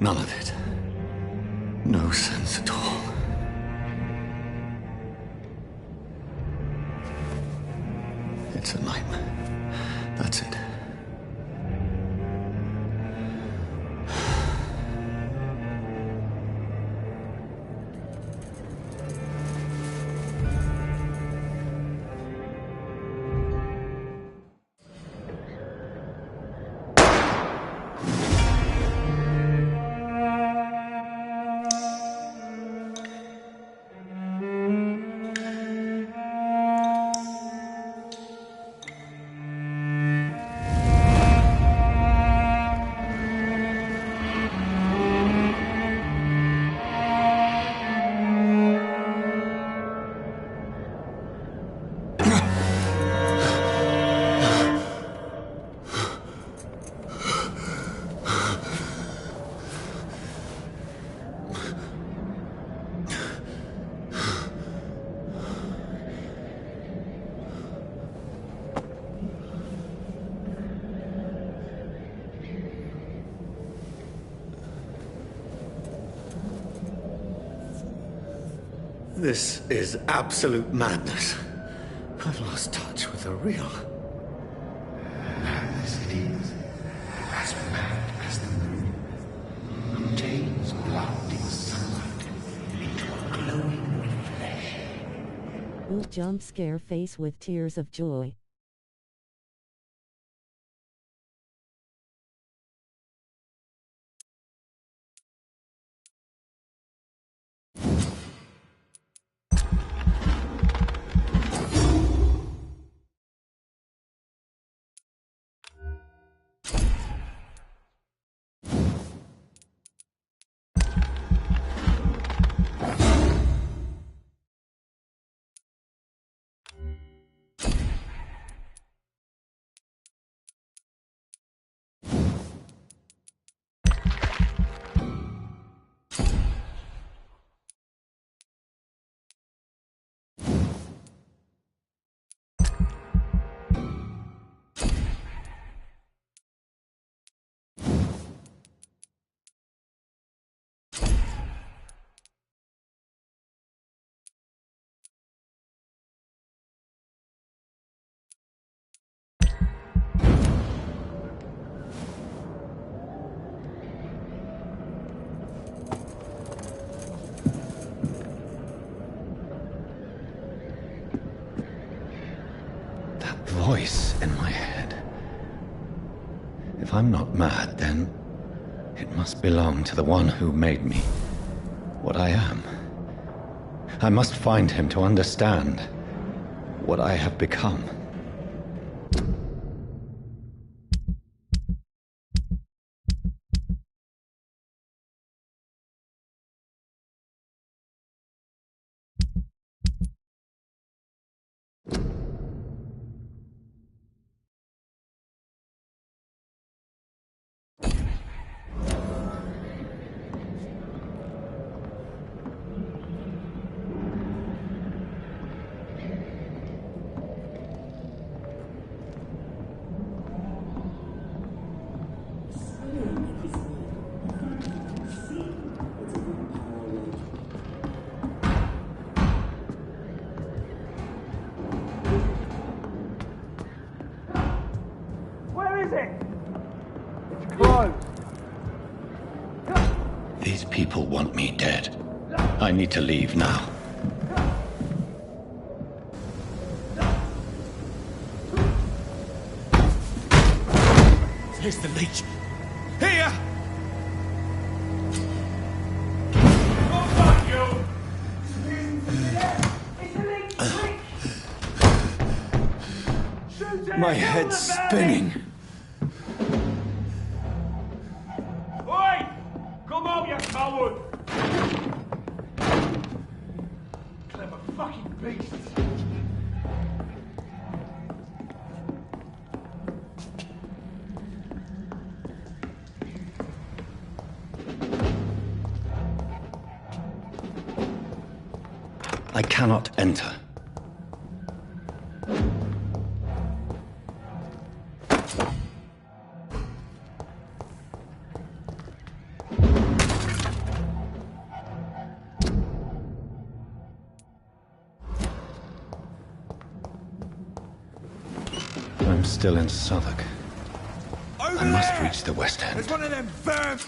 None of it. No sense at all. It's a nightmare. That's it. This is absolute madness. I've lost touch with the real. Madness it is, as mad as the moon, contains blinding sunlight into a glowing flesh. Will jump scare face with tears of joy. Voice in my head. If I'm not mad, then it must belong to the one who made me what I am. I must find him to understand what I have become. These people want me dead. I need to leave now. Here's the leech. Here! Oh, fuck you! My head's spinning. Oi! Come on, you coward! Clever fucking beast! I cannot enter. I'm still in Southwark. Over I must there! reach the West End. There's one of them vermin!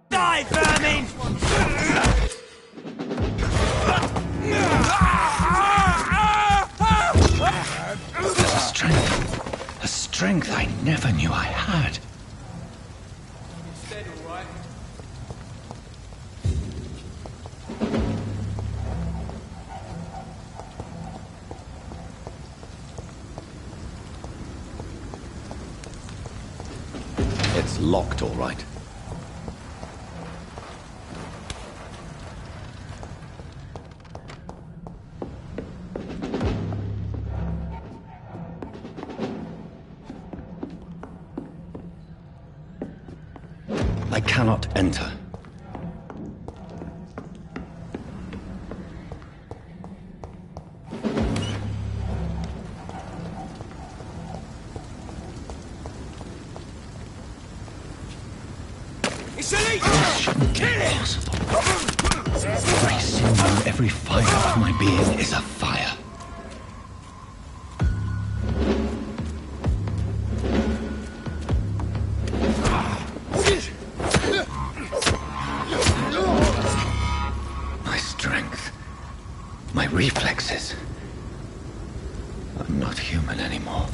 Die, vermin! There's a strength I never knew I had. Dead, all right. It's locked, all right. I cannot enter. It's elite! Shouldn't be possible. Every sinew, every fibre of my being is a fire. My strength, my reflexes. I'm not human anymore.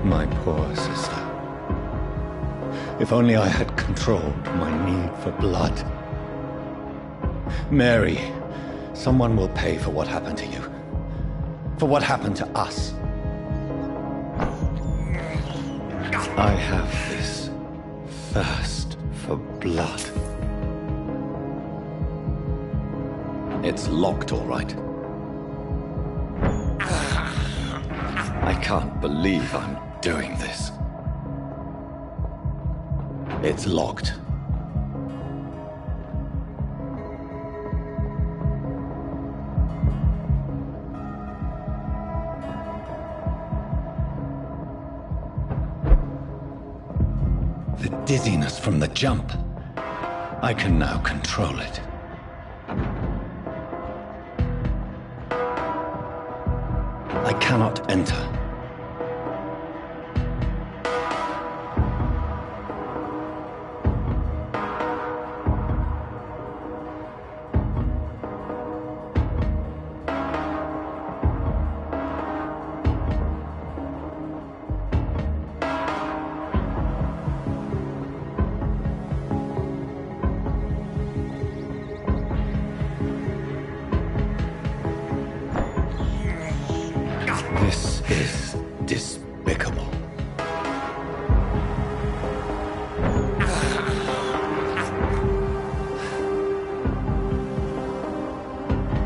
My poor sister. If only I had controlled my need for blood. Mary, someone will pay for what happened to you. For what happened to us. I have this thirst for blood. It's locked, all right. I can't believe I'm doing this. It's locked. The dizziness from the jump. I can now control it. I cannot enter. This is despicable.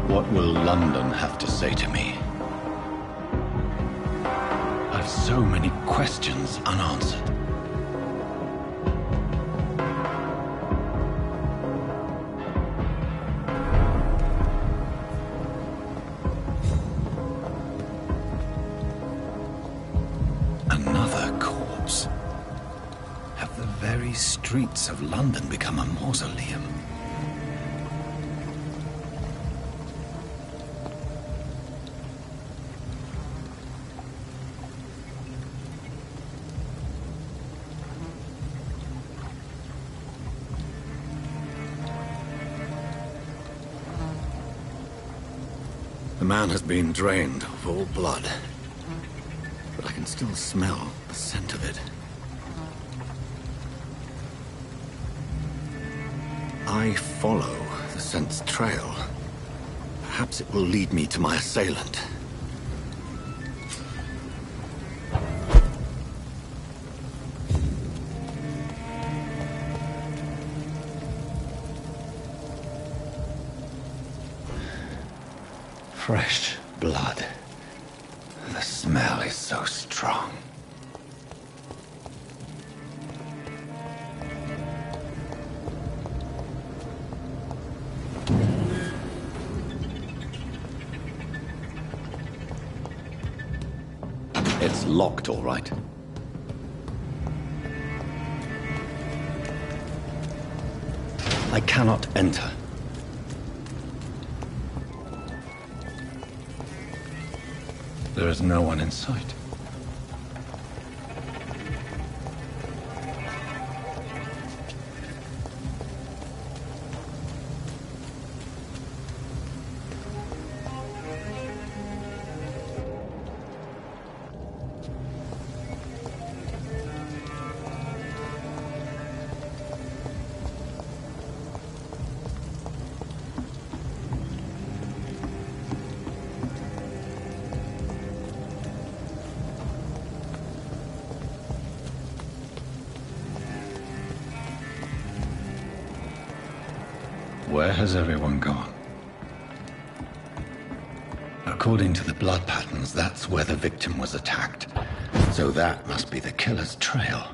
What will London have to say to me? I've so many questions unanswered. Another corpse. Have the very streets of London become a mausoleum? The man has been drained of all blood. But I can still smell the scent of it. I follow the scent's trail. Perhaps it will lead me to my assailant. Fresh blood. The smell is so strong. It's locked, all right. I cannot enter. There is no one in sight. Where has everyone gone? According to the blood patterns, that's where the victim was attacked. So that must be the killer's trail.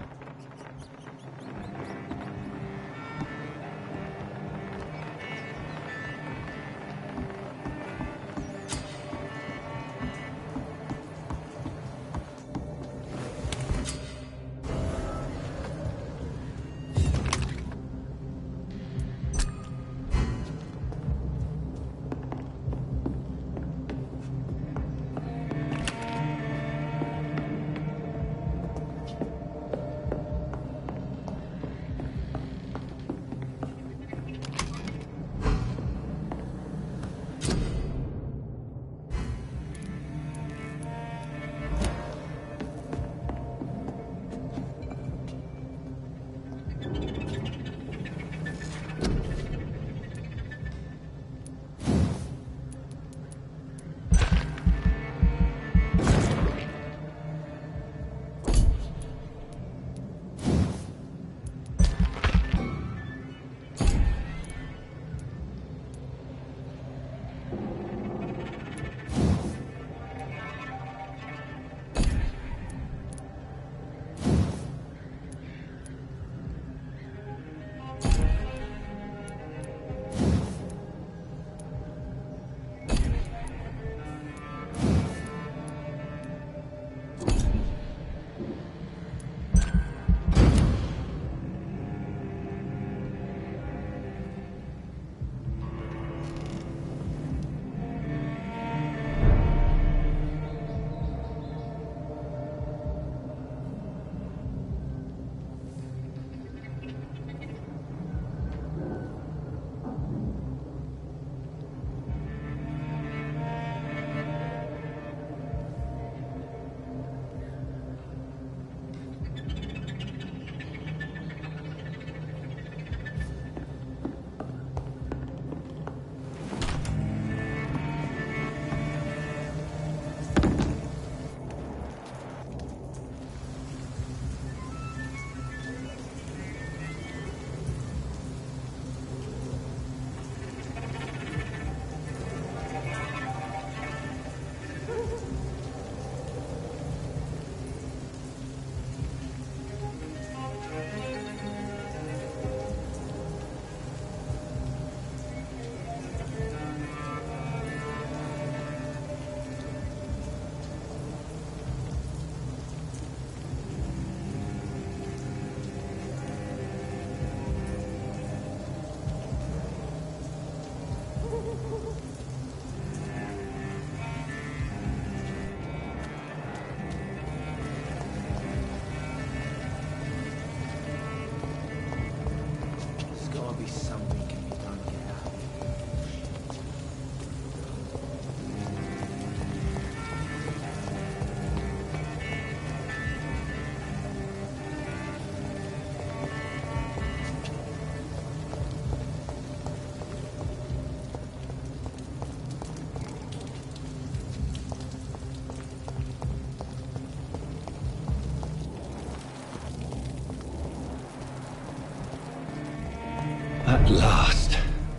At last,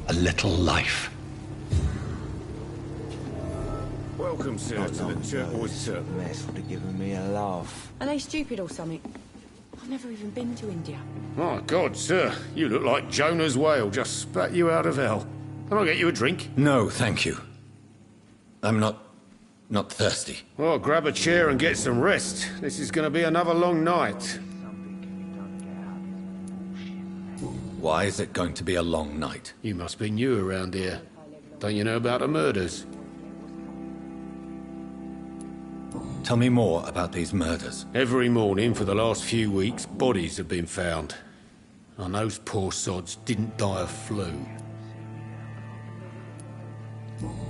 a little life. Welcome, sir, to the Turquoise Turtle. Mess would have given me a laugh. Are they stupid or something? I've never even been to India. My God, sir, you look like Jonah's whale just spat you out of hell. Can I get you a drink? No, thank you. I'm not thirsty. Well, grab a chair and get some rest. This is going to be another long night. Why is it going to be a long night? You must be new around here. Don't you know about the murders? Tell me more about these murders. Every morning for the last few weeks, bodies have been found. And those poor sods didn't die of flu.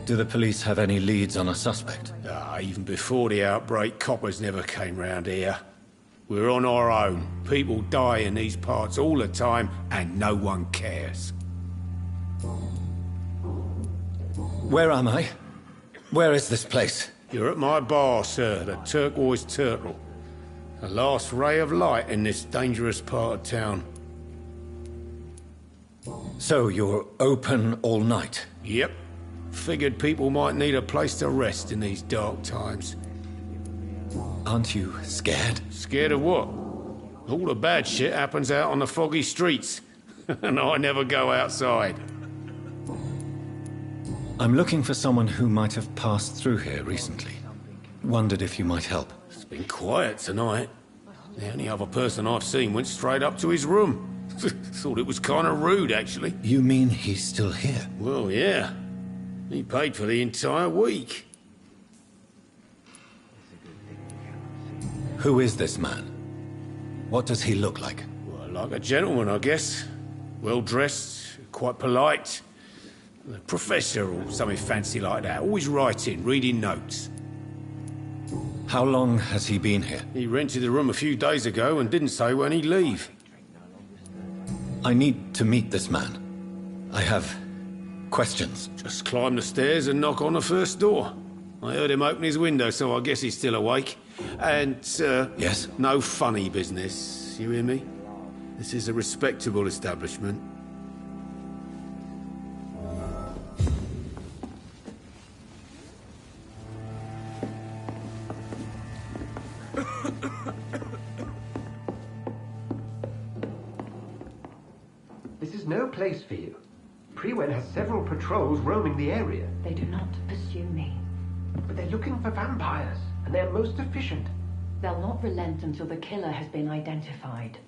Do the police have any leads on a suspect? Even before the outbreak, coppers never came round here. We're on our own. People die in these parts all the time, and no one cares. Where am I? Where is this place? You're at my bar, sir, the Turquoise Turtle. The last ray of light in this dangerous part of town. So you're open all night? Yep. Figured people might need a place to rest in these dark times. Aren't you scared? Scared of what? All the bad shit happens out on the foggy streets. And I never go outside. I'm looking for someone who might have passed through here recently. Wondered if you might help. It's been quiet tonight. The only other person I've seen went straight up to his room. Thought it was kind of rude, actually. You mean he's still here? Well, yeah. He paid for the entire week. Who is this man? What does he look like? Well, like a gentleman, I guess. Well-dressed, quite polite. A professor or something fancy like that. Always writing, reading notes. How long has he been here? He rented the room a few days ago and didn't say when he'd leave. I need to meet this man. I have questions. Just climb the stairs and knock on the first door. I heard him open his window, so I guess he's still awake. And, Yes? no funny business. You hear me? This is a respectable establishment. This is no place for you. Prewen has several patrols roaming the area, They do not pursue me. but they're looking for vampires, and they're most efficient. They'll not relent until the killer has been identified.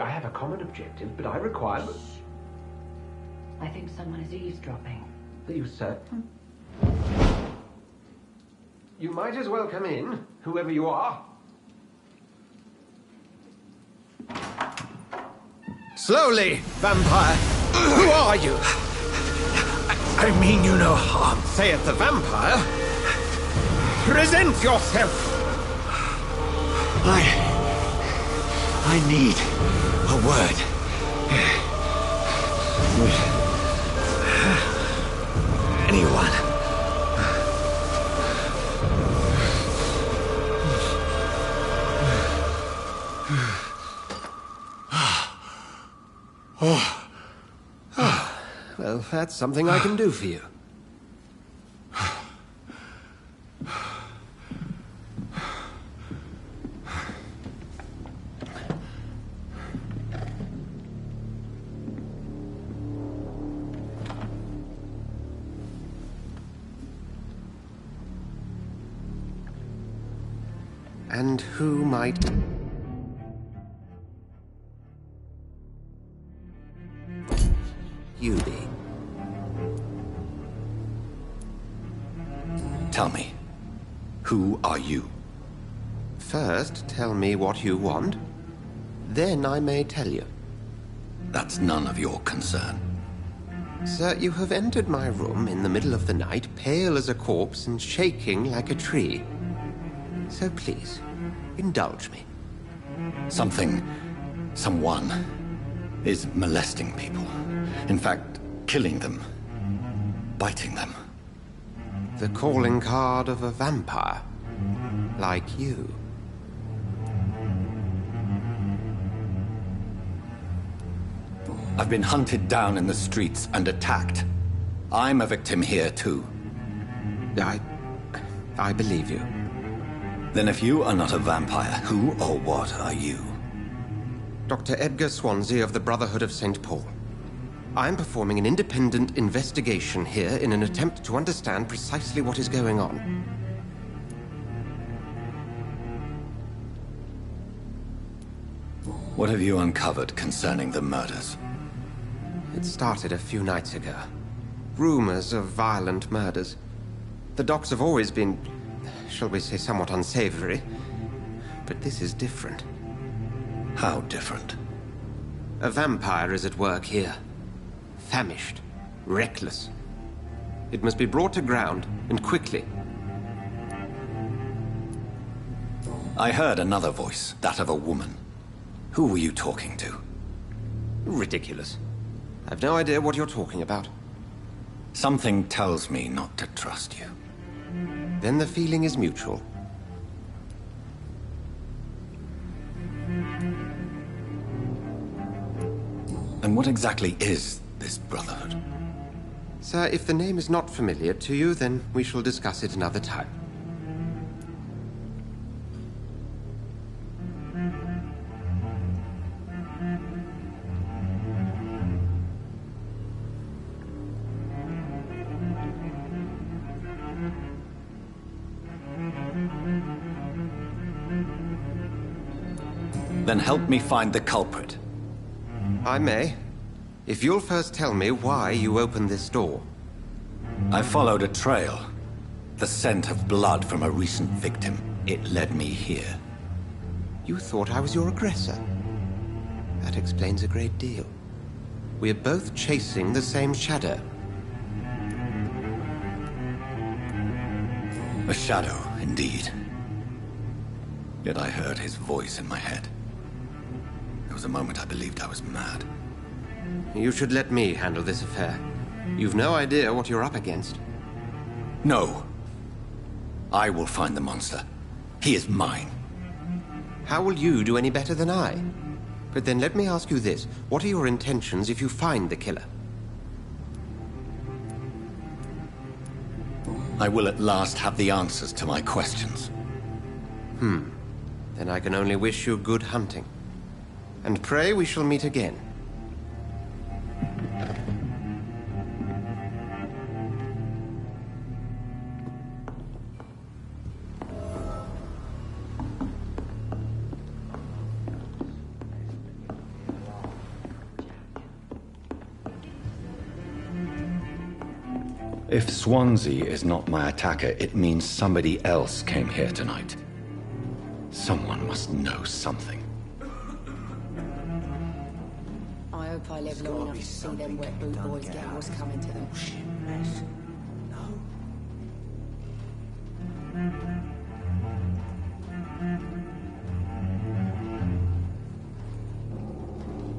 I have a common objective, but I require... I think someone is eavesdropping. Are you certain? You might as well come in, whoever you are. Slowly, vampire! Who are you? I mean you no harm. Saith the vampire. Present yourself! I need a word. Anyone. Well, that's something I can do for you. And who might... you be? Tell me, who are you? First, tell me what you want. Then I may tell you. That's none of your concern. Sir, you have entered my room in the middle of the night, pale as a corpse and shaking like a tree. So please, indulge me. Someone is molesting people. In fact, killing them. Biting them. The calling card of a vampire. Like you. I've been hunted down in the streets and attacked. I'm a victim here, too. I believe you. Then if you are not a vampire, who or what are you? Dr. Edgar Swansea of the Brotherhood of St. Paul. I'm performing an independent investigation here in an attempt to understand precisely what is going on. What have you uncovered concerning the murders? It started a few nights ago. Rumors of violent murders. The docks have always been, shall we say, somewhat unsavory. But this is different. How different? A vampire is at work here. Famished. Reckless. It must be brought to ground, and quickly. I heard another voice, that of a woman. Who were you talking to? Ridiculous. I've no idea what you're talking about. Something tells me not to trust you. Then the feeling is mutual. And what exactly is this Brotherhood? Sir, if the name is not familiar to you, then we shall discuss it another time. Then help me find the culprit. I may. If you'll first tell me why you opened this door. I followed a trail. The scent of blood from a recent victim. It led me here. You thought I was your aggressor. That explains a great deal. We're both chasing the same shadow. A shadow, indeed. Yet I heard his voice in my head. There was a moment I believed I was mad. You should let me handle this affair. You've no idea what you're up against. No. I will find the monster. He is mine. How will you do any better than I? But then let me ask you this. What are your intentions if you find the killer? I will at last have the answers to my questions. Then I can only wish you good hunting. And pray we shall meet again. If Swansea is not my attacker, it means somebody else came here tonight. Someone must know something. I hope I live long enough to see them wet boot boys get what's coming to them.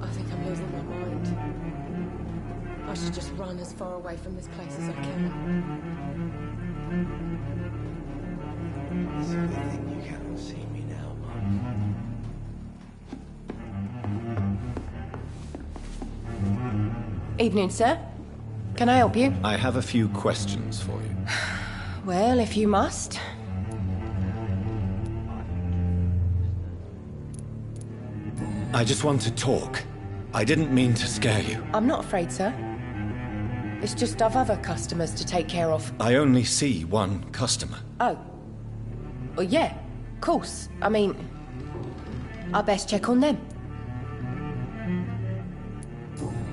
I think I'm losing my mind. I should just run as far away from this place as I can. It's a good thing you cannot see me now, Mum. Evening, sir. Can I help you? I have a few questions for you. Well, if you must. I just want to talk. I didn't mean to scare you. I'm not afraid, sir. It's just I've other customers to take care of. I only see one customer. Oh. Well, yeah, of course. I mean, I best check on them.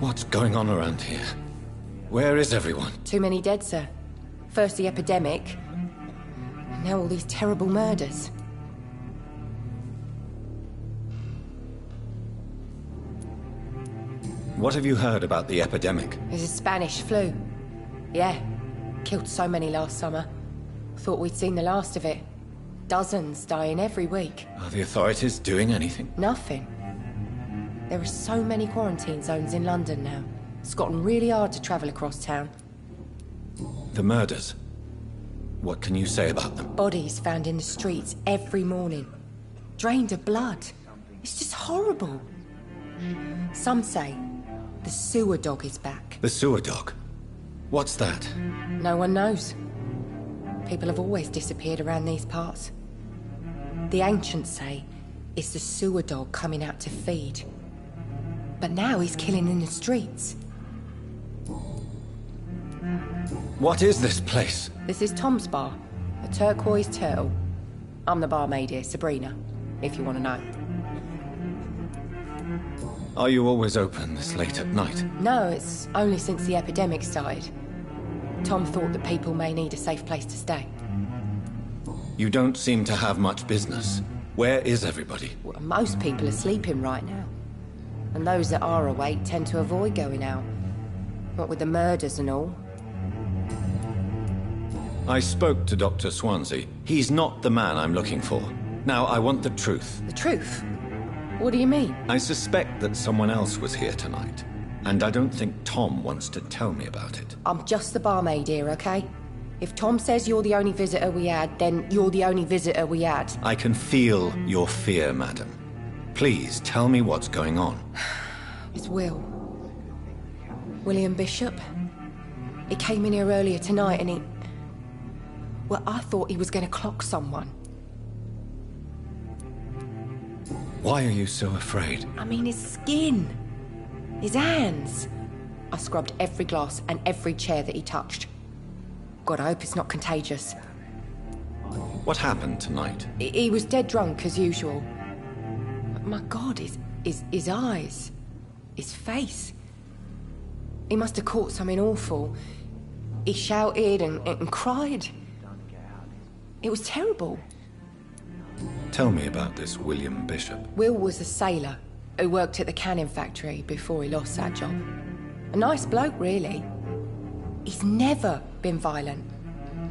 What's going on around here? Where is everyone? Too many dead, sir. First the epidemic, now all these terrible murders. What have you heard about the epidemic? There's a Spanish flu. Yeah, killed so many last summer. Thought we'd seen the last of it. Dozens dying every week. Are the authorities doing anything? Nothing. There are so many quarantine zones in London now. It's gotten really hard to travel across town. The murders. What can you say about them? Bodies found in the streets every morning. Drained of blood. It's just horrible. Some say The sewer dog is back. The sewer dog? What's that? No one knows. People have always disappeared around these parts. The ancients say it's the sewer dog coming out to feed. But now he's killing in the streets. What is this place? This is Tom's bar, a turquoise turtle. I'm the barmaid here, Sabrina, if you want to know. Are you always open this late at night? No, it's only since the epidemic started. Tom thought that people may need a safe place to stay. You don't seem to have much business. Where is everybody? Well, most people are sleeping right now. And those that are awake tend to avoid going out. What with the murders and all. I spoke to Dr. Swansea. He's not the man I'm looking for. Now, I want the truth. The truth? What do you mean? I suspect that someone else was here tonight. And I don't think Tom wants to tell me about it. I'm just the barmaid here, okay? If Tom says you're the only visitor we had, then you're the only visitor we had. I can feel your fear, madam. Please, tell me what's going on. It's Will. William Bishop. He came in here earlier tonight and he... Well, I thought he was going to clock someone. Why are you so afraid? I mean, his skin. His hands. I scrubbed every glass and every chair that he touched. God, I hope it's not contagious. What happened tonight? He was dead drunk, as usual. But my God, his eyes. His face. He must have caught something awful. He shouted and cried. It was terrible. Tell me about this William Bishop. Will was a sailor who worked at the canning factory before he lost that job. A nice bloke, really. He's never been violent.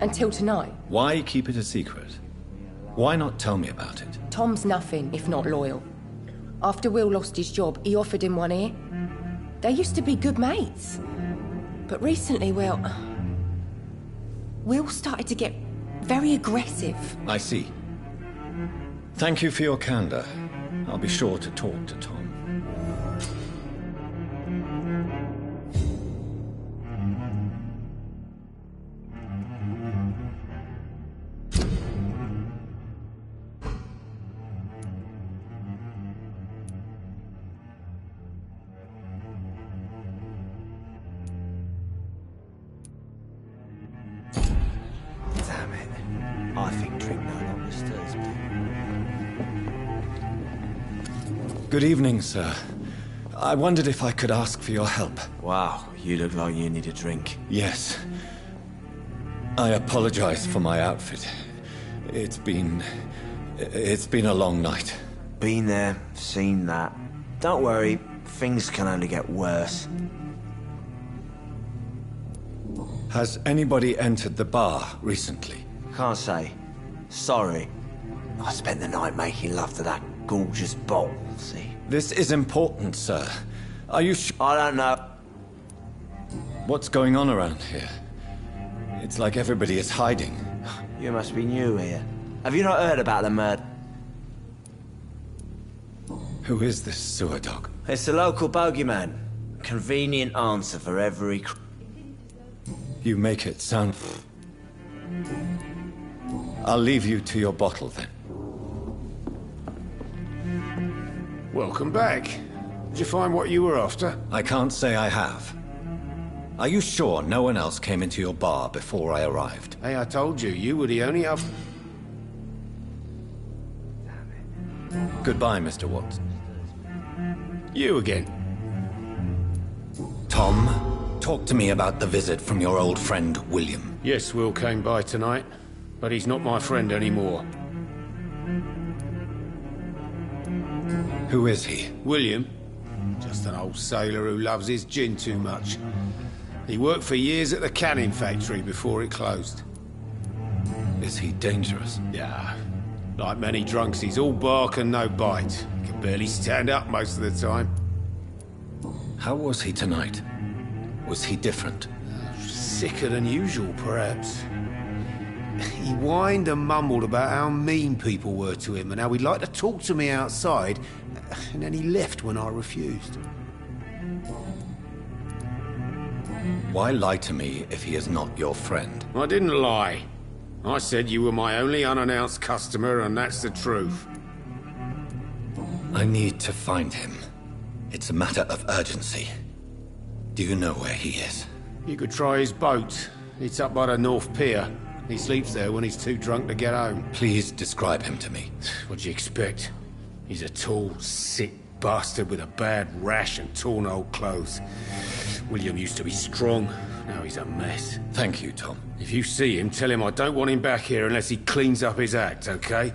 Until tonight. Why keep it a secret? Why not tell me about it? Tom's nothing if not loyal. After Will lost his job, he offered him one ear. They used to be good mates. But recently, Will started to get very aggressive. I see. Thank you for your candor. I'll be sure to talk to Tom. Damn it. I think drink no longer stirs me. Good evening, sir. I wondered if I could ask for your help. Wow, you look like you need a drink. Yes. I apologize for my outfit. It's been a long night. Been there, seen that. Don't worry, things can only get worse. Has anybody entered the bar recently? Can't say. Sorry. I spent the night making love to that gorgeous bowl, see? This is important, sir. Are you sure? I don't know. What's going on around here? It's like everybody is hiding. You must be new here. Have you not heard about the murder? Who is this sewer dog? It's the local bogeyman. Convenient answer for every... You make it sound... I'll leave you to your bottle, then. Welcome back. Did you find what you were after? I can't say I have. Are you sure no one else came into your bar before I arrived? Hey, I told you, you were the only other... Goodbye, Mr. Watson. You again. Tom, talk to me about the visit from your old friend, William. Yes, Will came by tonight, but he's not my friend anymore. Who is he? William? Just an old sailor who loves his gin too much. He worked for years at the canning factory before it closed. Is he dangerous? Yeah. Like many drunks, he's all bark and no bite. He can barely stand up most of the time. How was he tonight? Was he different? Sicker than usual, perhaps. He whined and mumbled about how mean people were to him and how he'd like to talk to me outside, and then he left when I refused. Why lie to me if he is not your friend? I didn't lie. I said you were my only unannounced customer, and that's the truth. I need to find him. It's a matter of urgency. Do you know where he is? You could try his boat. It's up by the North Pier. He sleeps there when he's too drunk to get home. Please describe him to me. What'd you expect? He's a tall, sick bastard with a bad rash and torn old clothes. William used to be strong. Now he's a mess. Thank you, Tom. If you see him, tell him I don't want him back here unless he cleans up his act, okay?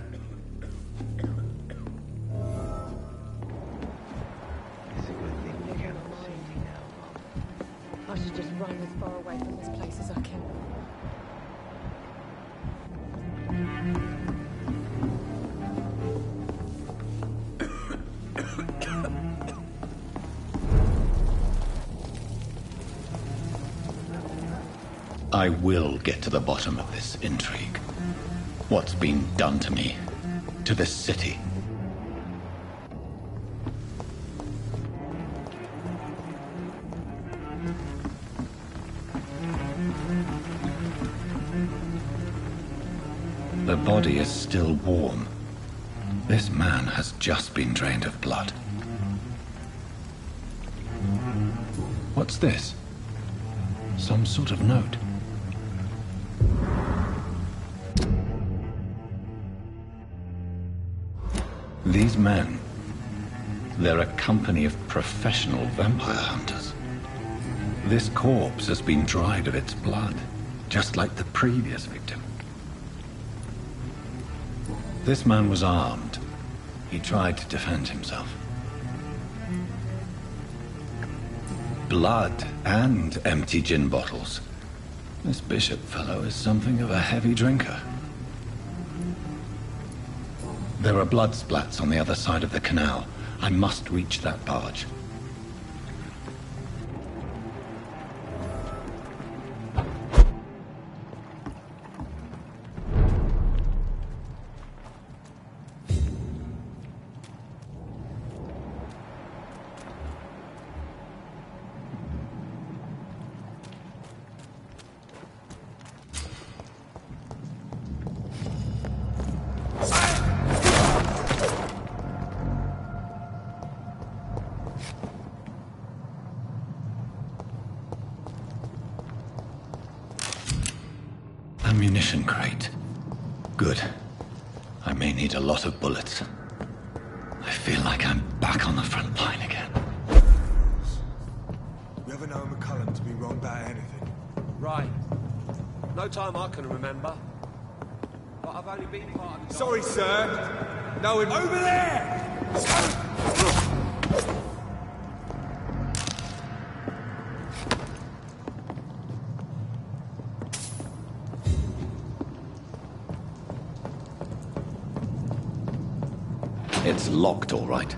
I should just run as far away from this place as I can. I will get to the bottom of this intrigue. What's been done to me, to this city. The body is still warm. This man has just been drained of blood. What's this? Some sort of note. These men, they're a company of professional vampire hunters. This corpse has been dried of its blood, just like the previous victim. This man was armed. He tried to defend himself. Blood and empty gin bottles. This Bishop fellow is something of a heavy drinker. There are blood splats on the other side of the canal. I must reach that barge. Ammunition crate. Good. I may need a lot of bullets. I feel like I'm back on the front line again. You ever know McCullum to be wrong about anything? Right. No time I can remember. But I've only been part of the... Sorry, sir. No, over there! It's locked, all right.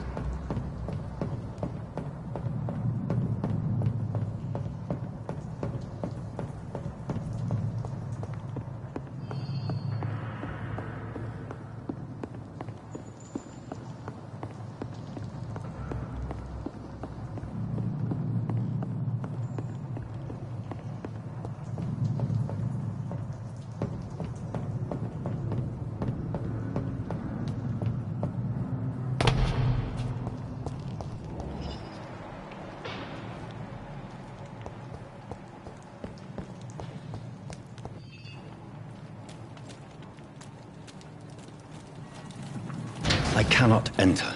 I cannot enter.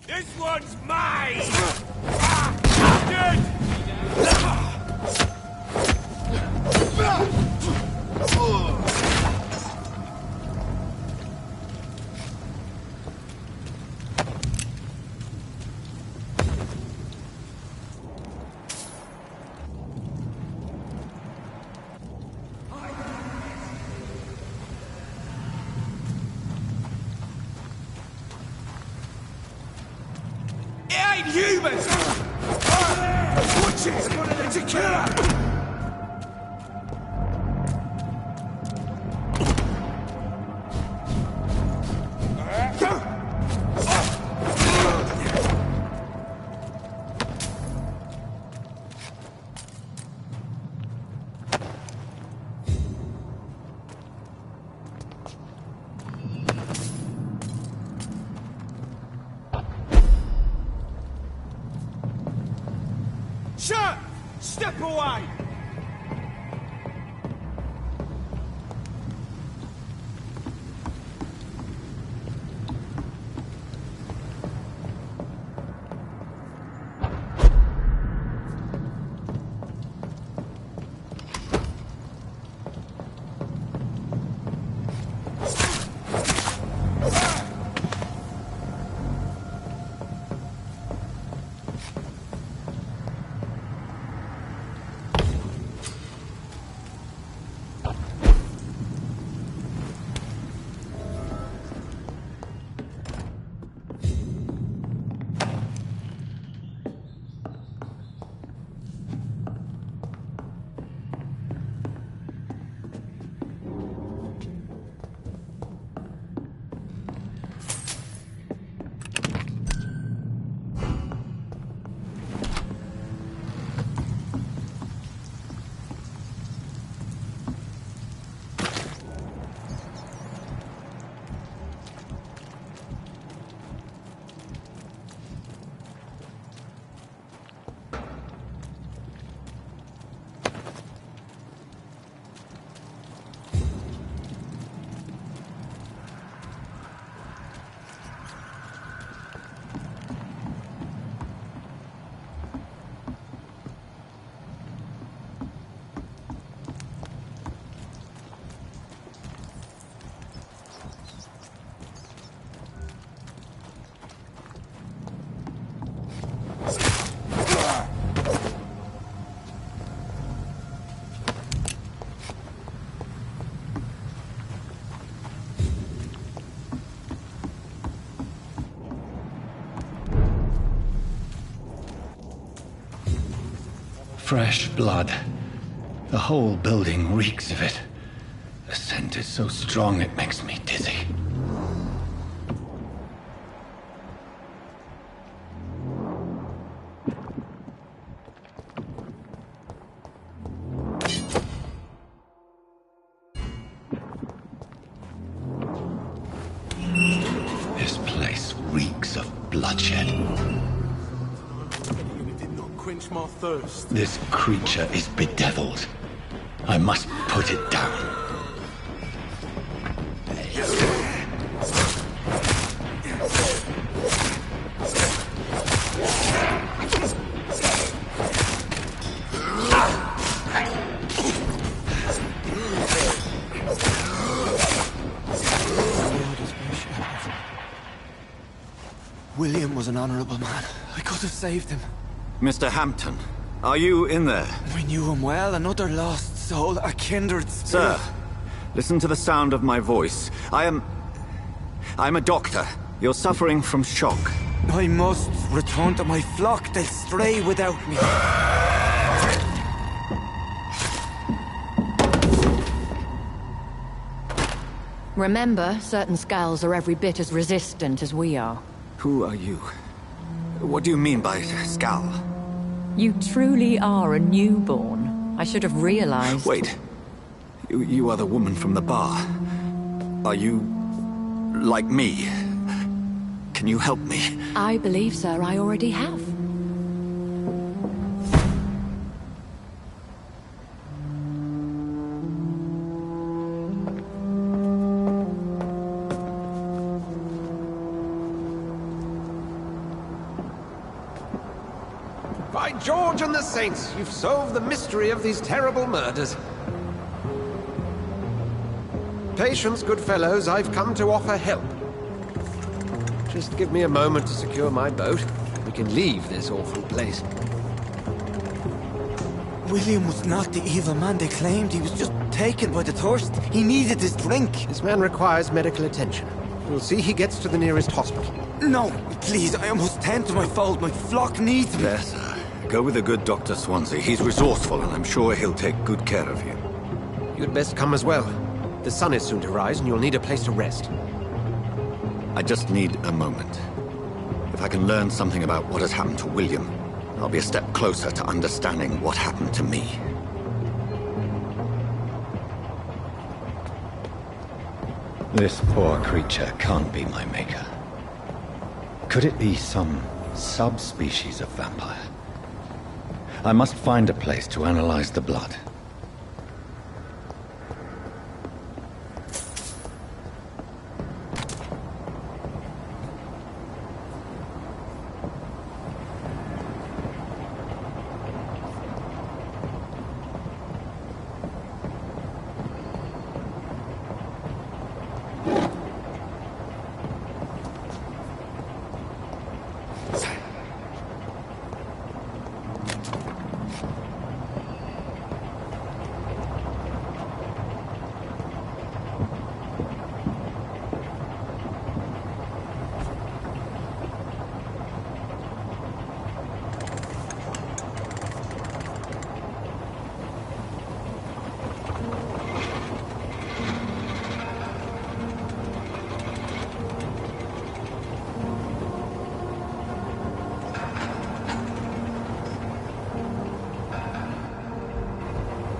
This one's mine! Humans! Watch it! It's a killer! Sir! Step away! Fresh blood. The whole building reeks of it. The scent is so strong it makes me dizzy. This place reeks of bloodshed. Quench my thirst. This creature is bedeviled. I must put it down. William was an honorable man. I could have saved him. Mr. Hampton, are you in there? We knew him well, another lost soul, a kindred spirit. Sir, listen to the sound of my voice. I'm a doctor. You're suffering from shock. I must return to my flock. They'll stray without me. Remember, certain skulls are every bit as resistant as we are. Who are you? What do you mean by Skal? You truly are a newborn. I should have realized. Wait. You are the woman from the bar. Are you... like me? Can you help me? I believe, sir, I already have. By George and the Saints, you've solved the mystery of these terrible murders. Patience, good fellows, I've come to offer help. Just give me a moment to secure my boat. We can leave this awful place. William was not the evil man they claimed. He was just taken by the thirst. He needed his drink. This man requires medical attention. We'll see he gets to the nearest hospital. No, please, I must tend to my fold. My flock needs me. There, sir. Go with the good Dr. Swansea. He's resourceful, and I'm sure he'll take good care of you. You'd best come as well. The sun is soon to rise, and you'll need a place to rest. I just need a moment. If I can learn something about what has happened to William, I'll be a step closer to understanding what happened to me. This poor creature can't be my maker. Could it be some subspecies of vampire? I must find a place to analyze the blood.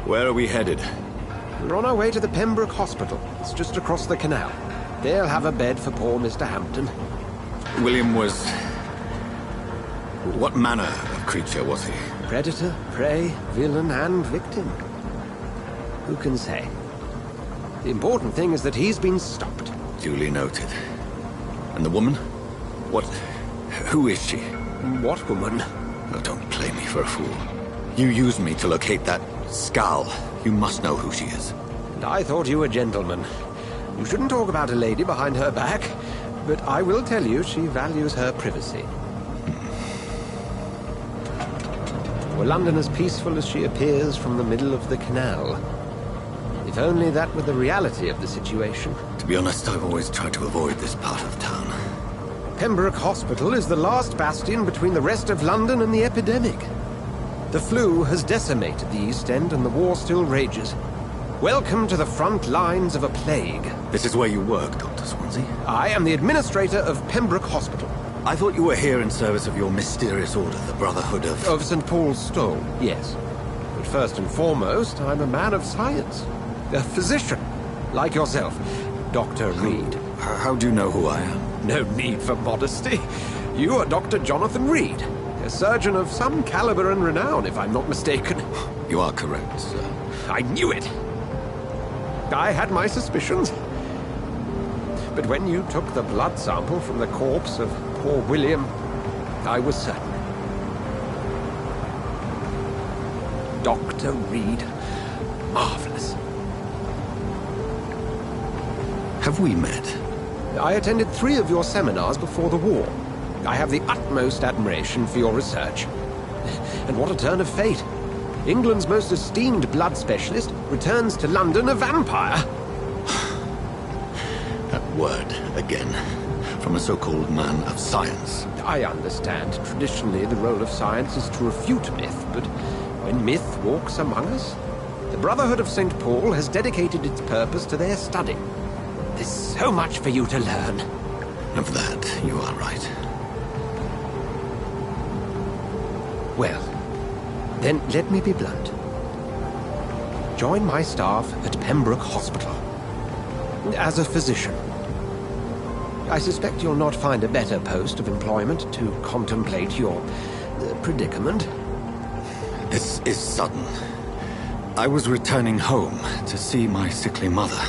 Where are we headed? We're on our way to the Pembroke Hospital. It's just across the canal. They'll have a bed for poor Mr. Hampton. William was... What manner of creature was he? Predator, prey, villain, and victim. Who can say? The important thing is that he's been stopped. Duly noted. And the woman? What... who is she? What woman? Oh, don't play me for a fool. You used me to locate that skull. You must know who she is. And I thought you a gentleman. You shouldn't talk about a lady behind her back, but I will tell you she values her privacy. Were London as peaceful as she appears from the middle of the canal? If only that were the reality of the situation. To be honest, I've always tried to avoid this part of town. Pembroke Hospital is the last bastion between the rest of London and the epidemic. The flu has decimated the East End and the war still rages. Welcome to the front lines of a plague. This is where you work, Dr. Swansea? I am the administrator of Pembroke Hospital. I thought you were here in service of your mysterious order, the Brotherhood of... Of St. Paul's Stole, yes. But first and foremost, I'm a man of science. A physician, like yourself, Dr. Reed. How do you know who I am? No need for modesty. You are Dr. Jonathan Reed. A surgeon of some caliber and renown, if I'm not mistaken. You are correct, sir. I knew it! I had my suspicions. But when you took the blood sample from the corpse of poor William, I was certain. Dr. Reed. Marvelous. Have we met? I attended 3 of your seminars before the war. I have the utmost admiration for your research. And what a turn of fate. England's most esteemed blood specialist returns to London a vampire. That word, again. From a so-called man of science. I understand. Traditionally, the role of science is to refute myth, but when myth walks among us, the Brotherhood of St. Paul has dedicated its purpose to their study. There's so much for you to learn. Of that, you are right. Well, then let me be blunt. Join my staff at Pembroke Hospital. As a physician. I suspect you'll not find a better post of employment to contemplate your predicament. This is sudden. I was returning home to see my sickly mother.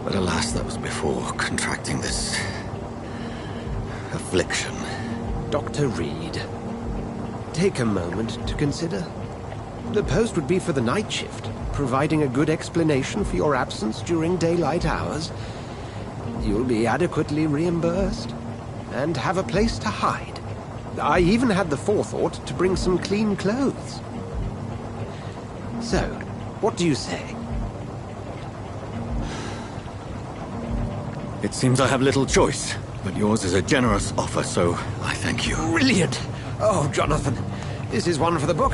But alas, that was before contracting this... affliction. Dr. Reed, take a moment to consider. The post would be for the night shift, providing a good explanation for your absence during daylight hours. You'll be adequately reimbursed, and have a place to hide. I even had the forethought to bring some clean clothes. So, what do you say? It seems I have little choice, but yours is a generous offer, so I thank you. Brilliant! Oh, Jonathan, this is one for the book,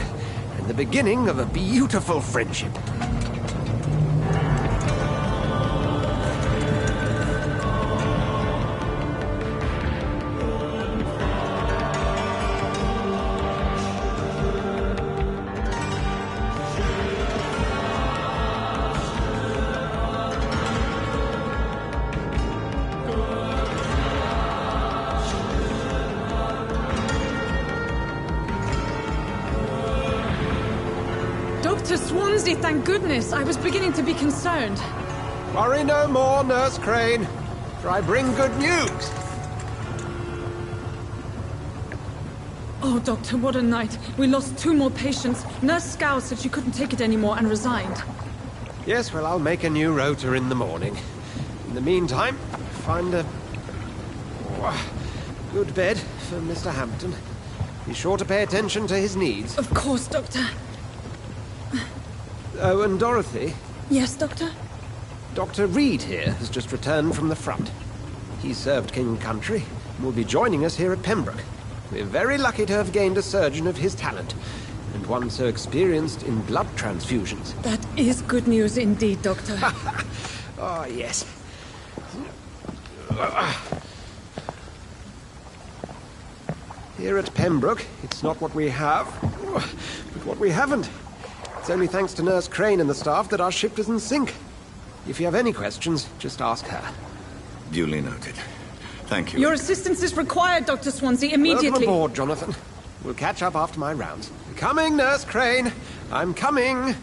and the beginning of a beautiful friendship. Dr. Swansea, thank goodness. I was beginning to be concerned. Worry no more, Nurse Crane, for I bring good news. Oh, Doctor, what a night. We lost 2 more patients. Nurse Scow said she couldn't take it anymore and resigned. Yes, well, I'll make a new rota in the morning. In the meantime, find a good bed for Mr. Hampton. Be sure to pay attention to his needs. Of course, Doctor. Oh, and Dorothy? Yes, Doctor? Dr. Reed here has just returned from the front. He served King Country and will be joining us here at Pembroke. We're very lucky to have gained a surgeon of his talent, and one so experienced in blood transfusions. That is good news indeed, Doctor. Oh, yes. Here at Pembroke, it's not what we have, but what we haven't. It's only thanks to Nurse Crane and the staff that our ship doesn't sink. If you have any questions, just ask her. Duly noted. Thank you. Your assistance is required, Dr. Swansea, immediately. Welcome aboard, Jonathan. We'll catch up after my rounds. Coming, Nurse Crane. I'm coming.